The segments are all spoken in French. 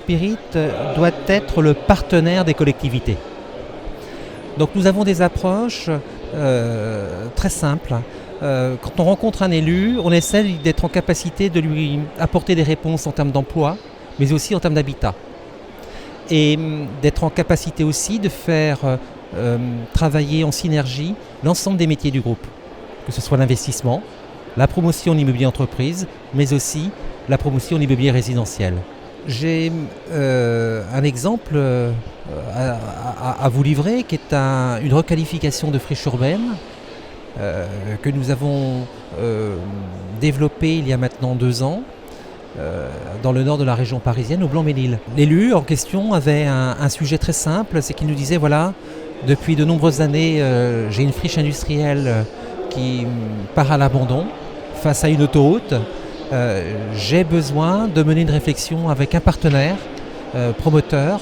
Spirit doit être le partenaire des collectivités. Donc nous avons des approches très simples. Quand on rencontre un élu, on essaie d'être en capacité de lui apporter des réponses en termes d'emploi, mais aussi en termes d'habitat. Et d'être en capacité aussi de faire travailler en synergie l'ensemble des métiers du groupe, que ce soit l'investissement, la promotion en immobilier entreprise, mais aussi la promotion en immobilier résidentiel. J'ai un exemple à vous livrer qui est une requalification de friche urbaine que nous avons développée il y a maintenant 2 ans dans le nord de la région parisienne, au Blanc-Mesnil. L'élu en question avait un sujet très simple, c'est qu'il nous disait voilà, depuis de nombreuses années, j'ai une friche industrielle qui part à l'abandon face à une autoroute. J'ai besoin de mener une réflexion avec un partenaire, promoteur,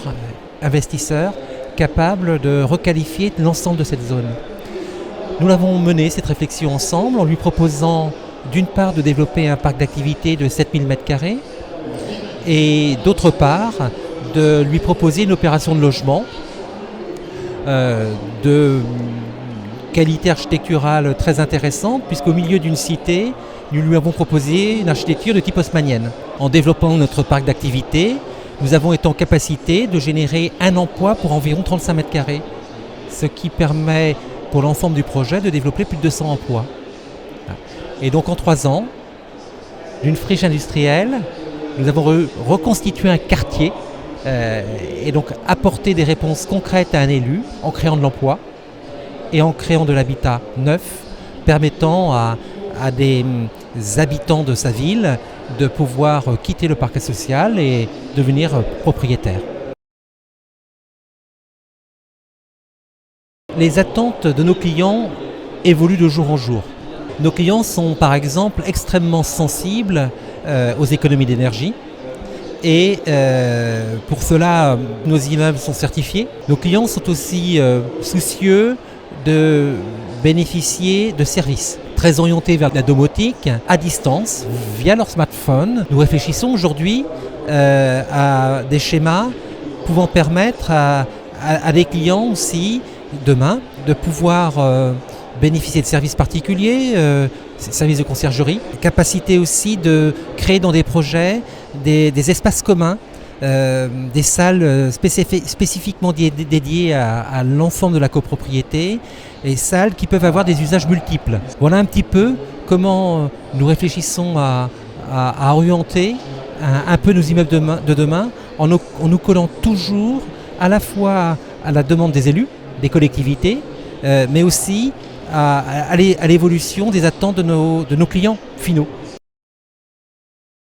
investisseur, capable de requalifier l'ensemble de cette zone. Nous l'avons menée, cette réflexion ensemble, en lui proposant d'une part de développer un parc d'activités de 7000 m² et d'autre part de lui proposer une opération de logement de qualité architecturale très intéressante, puisqu'au milieu d'une cité, nous lui avons proposé une architecture de type haussmannienne. En développant notre parc d'activités, nous avons été en capacité de générer un emploi pour environ 35 m², ce qui permet pour l'ensemble du projet de développer plus de 200 emplois. Et donc en 3 ans, d'une friche industrielle, nous avons reconstitué un quartier et donc apporté des réponses concrètes à un élu en créant de l'emploi et en créant de l'habitat neuf, permettant à des habitants de sa ville de pouvoir quitter le parc social et devenir propriétaires. Les attentes de nos clients évoluent de jour en jour. Nos clients sont par exemple extrêmement sensibles aux économies d'énergie et pour cela nos immeubles sont certifiés. Nos clients sont aussi soucieux de bénéficier de services très orientés vers la domotique à distance via leur smartphone. Nous réfléchissons aujourd'hui à des schémas pouvant permettre à des clients aussi demain de pouvoir bénéficier de services particuliers, services de conciergerie, capacité aussi de créer dans des projets des espaces communs, des salles spécifiquement dédiées à l'ensemble de la copropriété, et salles qui peuvent avoir des usages multiples. Voilà un petit peu comment nous réfléchissons à orienter un peu nos immeubles de demain en nous collant toujours à la fois à la demande des élus, des collectivités, mais aussi à l'évolution des attentes de nos clients finaux.